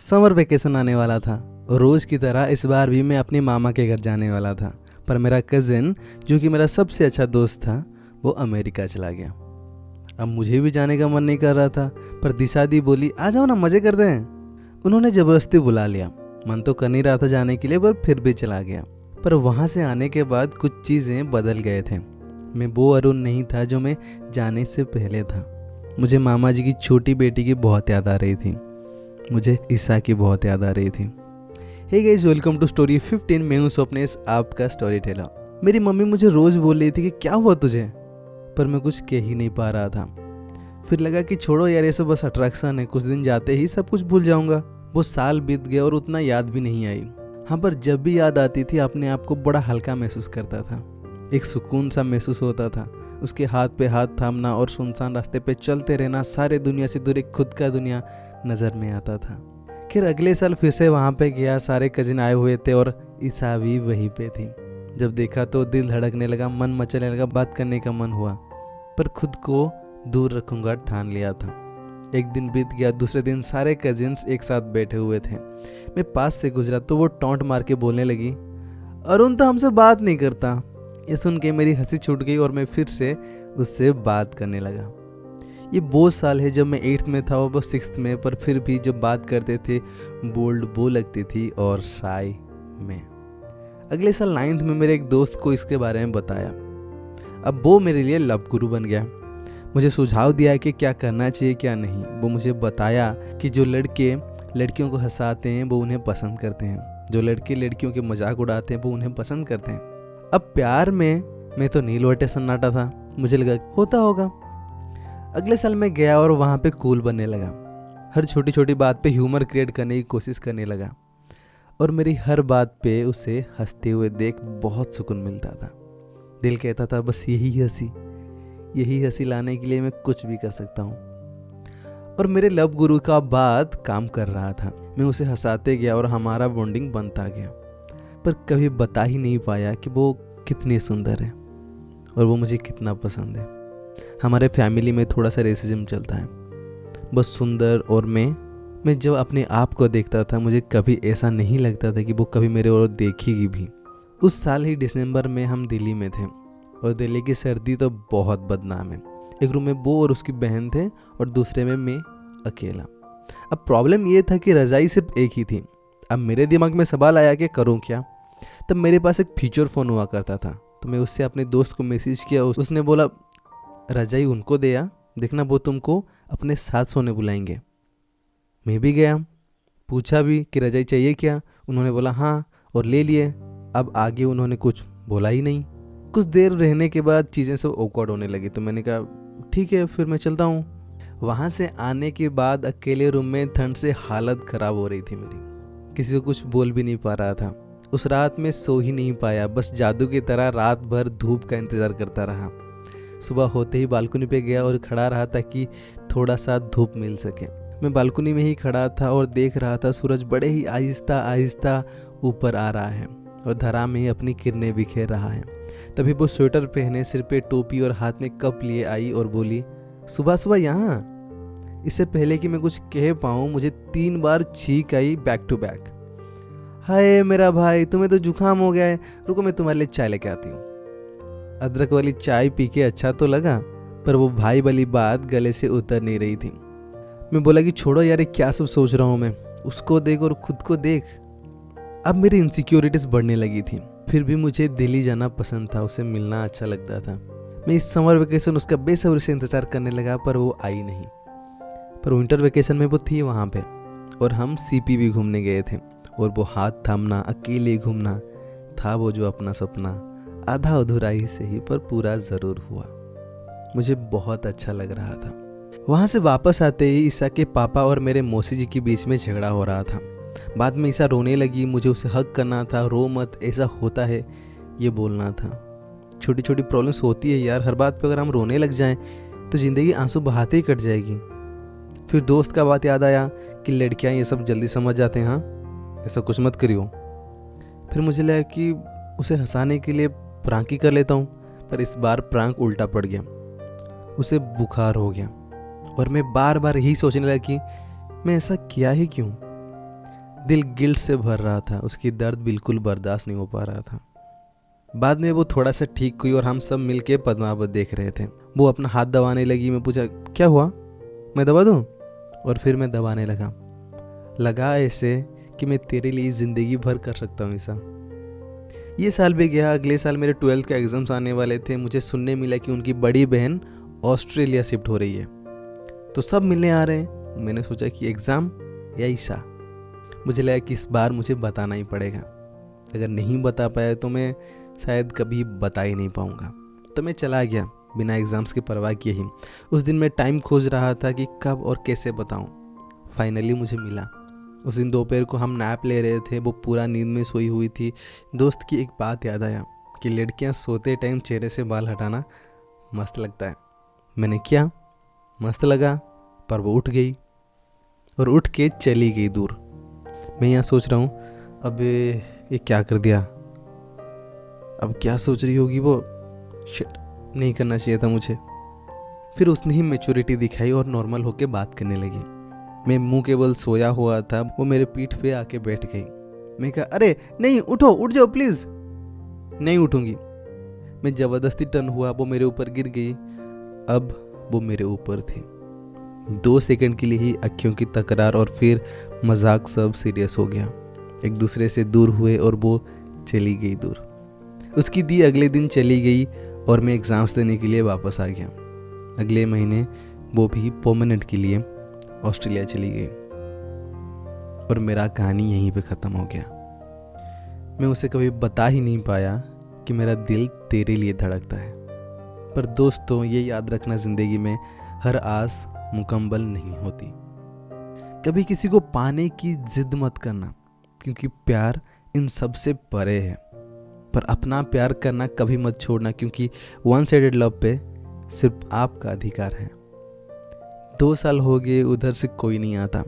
Summer vacation आने वाला था और रोज़ की तरह इस बार भी मैं अपने मामा के घर जाने वाला था। पर मेरा कज़न जो कि मेरा सबसे अच्छा दोस्त था वो अमेरिका चला गया। अब मुझे भी जाने का मन नहीं कर रहा था, पर दिशा दी बोली आ जाओ ना, मज़े करते हैं। उन्होंने ज़बरदस्ती बुला लिया। मन तो कर नहीं रहा था जाने के लिए, पर फिर भी चला गया। पर वहाँ से आने के बाद कुछ चीज़ें बदल गए थे। मैं वो अरुण नहीं था जो मैं जाने से पहले था। मुझे मामा जी की छोटी बेटी की बहुत याद आ रही थी। मुझे ईसा की बहुत याद आ रही थी। Hey guys, welcome to story 15। मैं हूं स्वप्नेश, आपका स्टोरी टेलर। मेरी मम्मी मुझे रोज़ बोल रही थी कि क्या हुआ तुझे, पर मैं कुछ कह ही नहीं पा रहा था। फिर लगा कि छोड़ो यार, ये सब बस अट्रैक्शन है, कुछ दिन जाते ही सब कुछ भूल जाऊंगा। वो साल बीत गया और उतना याद भी नहीं आई। हाँ, पर जब भी याद आती थी अपने आप को बड़ा हल्का महसूस करता था। एक सुकून सा महसूस होता था। उसके हाथ पे हाथ थामना और सुनसान रास्ते पे चलते रहना, सारे दुनिया से दूर एक खुद का दुनिया नज़र में आता था। खैर अगले साल फिर से वहाँ पे गया। सारे कजिन आए हुए थे और ईसा भी वहीं पे थी। जब देखा तो दिल धड़कने लगा, मन मचलने लगा, बात करने का मन हुआ, पर खुद को दूर रखूंगा ठान लिया था। एक दिन बीत गया, दूसरे दिन सारे कजिन्स एक साथ बैठे हुए थे। मैं पास से गुजरा तो वो टॉन्ट मार के बोलने लगी, अरुण तो हमसे बात नहीं करता। ये सुन के मेरी हंसी छूट गई और मैं फिर से उससे बात करने लगा। ये वो साल है जब मैं 8th में था और वो 6th में, पर फिर भी जब बात करते थे बोल्ड वो लगती थी और शाय में। अगले साल 9th में मेरे एक दोस्त को इसके बारे में बताया। अब वो मेरे लिए लव गुरु बन गया। मुझे सुझाव दिया कि क्या करना चाहिए क्या नहीं। वो मुझे बताया कि जो लड़के लड़कियों को हंसाते हैं वो उन्हें पसंद करते हैं, जो लड़के लड़कियों के मजाक उड़ाते हैं वो उन्हें पसंद करते हैं। अब प्यार में मैं तो नीलवटे सन्नाटा था। मुझे लगा होता होगा। अगले साल मैं गया और वहाँ पे कूल बनने लगा। हर छोटी छोटी बात पे ह्यूमर क्रिएट करने की कोशिश करने लगा और मेरी हर बात पे उसे हंसते हुए देख बहुत सुकून मिलता था। दिल कहता था बस यही हंसी लाने के लिए मैं कुछ भी कर सकता हूँ। और मेरे लव गुरु का बात काम कर रहा था। मैं उसे हंसाते गया और हमारा बॉन्डिंग बनता गया, पर कभी बता ही नहीं पाया कि वो कितनी सुंदर है और वो मुझे कितना पसंद है। हमारे फैमिली में थोड़ा सा रेसिज्म चलता है, बस सुंदर और मैं जब अपने आप को देखता था मुझे कभी ऐसा नहीं लगता था कि वो कभी मेरे और देखेगी भी। उस साल ही दिसंबर में हम दिल्ली में थे और दिल्ली की सर्दी तो बहुत बदनाम है। एक रूम में वो और उसकी बहन थे और दूसरे में मैं अकेला। अब प्रॉब्लम ये था कि रज़ाई सिर्फ एक ही थी। अब मेरे दिमाग में सवाल आया कि करूँ क्या। तब मेरे पास एक फीचर फ़ोन हुआ करता था, तो मैं उससे अपने दोस्त को मैसेज किया। उसने बोला रजाई उनको दे आ, देखना वो तुमको अपने साथ सोने बुलाएंगे। मैं भी गया, पूछा भी कि रजाई चाहिए क्या। उन्होंने बोला हाँ और ले लिए। अब आगे उन्होंने कुछ बोला ही नहीं। कुछ देर रहने के बाद चीज़ें सब ऑकवर्ड होने लगी, तो मैंने कहा ठीक है फिर मैं चलता हूँ। वहाँ से आने के बाद अकेले रूम में ठंड से हालत ख़राब हो रही थी मेरी। किसी को कुछ बोल भी नहीं पा रहा था। उस रात में सो ही नहीं पाया, बस जादू की तरह रात भर धूप का इंतज़ार करता रहा। सुबह होते ही बालकनी पे गया और खड़ा रहा ताकि थोड़ा सा धूप मिल सके। मैं बालकनी में ही खड़ा था और देख रहा था सूरज बड़े ही आहिस्ता आहिस्ता ऊपर आ रहा है और धरा में ही अपनी किरणें बिखेर रहा है। तभी वो स्वेटर पहने, सिर पे टोपी और हाथ में कप लिए आई और बोली सुबह सुबह यहाँ। इससे पहले कि मैं कुछ कह पाऊँ मुझे 3 बार छींक आई बैक टू बैक। हाय मेरा भाई, तुम्हें तो जुकाम हो गया है, रुको मैं तुम्हारे लिए चाय लेके आती हूँ। अदरक वाली चाय पी के अच्छा तो लगा, पर वो भाई वाली बात गले से उतर नहीं रही थी। मैं बोला कि छोड़ो यार, क्या सब सोच रहा हूँ मैं, उसको देख और खुद को देख। अब मेरी इनसिक्योरिटीज बढ़ने लगी थी। फिर भी मुझे दिल्ली जाना पसंद था, उसे मिलना अच्छा लगता था। मैं इस समर वेकेशन उसका बेसब्री से इंतजार करने लगा, पर वो आई नहीं। पर विंटर वेकेशन में वो थी वहाँ पे और हम सीपी भी घूमने गए थे। और वो हाथ थामना, अकेले घूमना था वो जो अपना सपना, आधा अधूरा ही सही पर पूरा ज़रूर हुआ। मुझे बहुत अच्छा लग रहा था। वहाँ से वापस आते ही ईसा के पापा और मेरे मौसी जी के बीच में झगड़ा हो रहा था। बाद में ईसा रोने लगी, मुझे उसे हक करना था। रो मत, ऐसा होता है ये बोलना था। छोटी छोटी प्रॉब्लम्स होती है यार, हर बात पे अगर हम रोने लग जाएं तो ज़िंदगी आंसू बहाते ही कट जाएगी। फिर दोस्त का बात याद आया कि लड़कियाँ ये सब जल्दी समझ जाते हैं, हाँ ऐसा कुछ मत करियो। फिर मुझे लगा कि उसे हंसाने के लिए प्रांक ही कर लेता हूँ, पर इस बार प्रांक उल्टा पड़ गया। उसे बुखार हो गया और मैं बार बार यही सोचने लगा कि मैं ऐसा किया ही क्यों। दिल गिल्ट से भर रहा था, उसकी दर्द बिल्कुल बर्दाश्त नहीं हो पा रहा था। बाद में वो थोड़ा सा ठीक हुई और हम सब मिलके पद्मावत देख रहे थे। वो अपना हाथ दबाने लगी, मैं पूछा क्या हुआ, मैं दबा दूँ? और फिर मैं दबाने लगा ऐसे कि मैं तेरे लिए ज़िंदगी भर कर सकता हूँ ऐसा। ये साल भी गया, अगले साल मेरे 12th के एग्ज़ाम्स आने वाले थे। मुझे सुनने मिला कि उनकी बड़ी बहन ऑस्ट्रेलिया शिफ्ट हो रही है, तो सब मिलने आ रहे हैं। मैंने सोचा कि एग्ज़ाम या ईशा। मुझे लगा कि इस बार मुझे बताना ही पड़ेगा, अगर नहीं बता पाया तो मैं शायद कभी बता ही नहीं पाऊँगा। तो मैं चला गया बिना एग्ज़ाम्स की परवाह किए ही। उस दिन मैं टाइम खोज रहा था कि कब और कैसे बताऊँ। फाइनली मुझे मिला। उस दिन दोपहर को हम नैप ले रहे थे, वो पूरा नींद में सोई हुई थी। दोस्त की एक बात याद आया कि लड़कियां सोते टाइम चेहरे से बाल हटाना मस्त लगता है। मैंने किया, मस्त लगा, पर वो उठ गई और उठ के चली गई दूर। मैं यहाँ सोच रहा हूँ अबे ये क्या कर दिया, अब क्या सोच रही होगी वो, शिट, नहीं करना चाहिए था मुझे। फिर उसने ही मैच्योरिटी दिखाई और नॉर्मल होके बात करने लगी। मैं मुंह के बल सोया हुआ था, वो मेरे पीठ पे आके बैठ गई। मैं कहा अरे नहीं, उठो, उठ जाओ प्लीज़। नहीं उठूंगी। मैं ज़बरदस्ती टर्न हुआ, वो मेरे ऊपर गिर गई। अब वो मेरे ऊपर थी। 2 सेकंड के लिए ही अखियों की तकरार और फिर मजाक सब सीरियस हो गया। एक दूसरे से दूर हुए और वो चली गई दूर। उसकी दी अगले दिन चली गई और मैं एग्ज़ाम्स देने के लिए वापस आ गया। अगले महीने वो भी परमानेंट के लिए ऑस्ट्रेलिया चली गई और मेरा कहानी यहीं पे ख़त्म हो गया। मैं उसे कभी बता ही नहीं पाया कि मेरा दिल तेरे लिए धड़कता है। पर दोस्तों, ये याद रखना, ज़िंदगी में हर आस मुकम्मल नहीं होती। कभी किसी को पाने की जिद मत करना, क्योंकि प्यार इन सब से परे है। पर अपना प्यार करना कभी मत छोड़ना, क्योंकि वन साइडेड लव पे सिर्फ आपका अधिकार है। 2 साल हो गए, उधर से कोई नहीं आता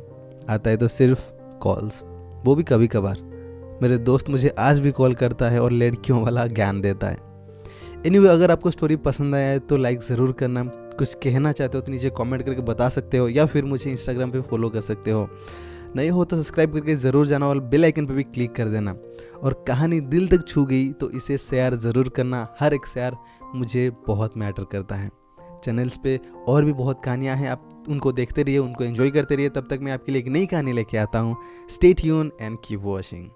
है तो सिर्फ कॉल्स, वो भी कभी कभार। मेरे दोस्त मुझे आज भी कॉल करता है और लड़कियों वाला ज्ञान देता है। एनीवे, अगर आपको स्टोरी पसंद आया है तो लाइक ज़रूर करना। कुछ कहना चाहते हो तो नीचे कमेंट करके बता सकते हो, या फिर मुझे इंस्टाग्राम पे फॉलो कर सकते हो। नहीं हो तो सब्सक्राइब करके ज़रूर जाना और बेल आइकन पे भी क्लिक कर देना। और कहानी दिल तक छू गई तो इसे शेयर ज़रूर करना। हर एक शेयर मुझे बहुत मैटर करता है। चैनल्स पे और भी बहुत कहानियाँ हैं, आप उनको देखते रहिए, उनको एंजॉय करते रहिए। तब तक मैं आपके लिए एक नई कहानी लेके आता हूँ। Stay tune and keep watching.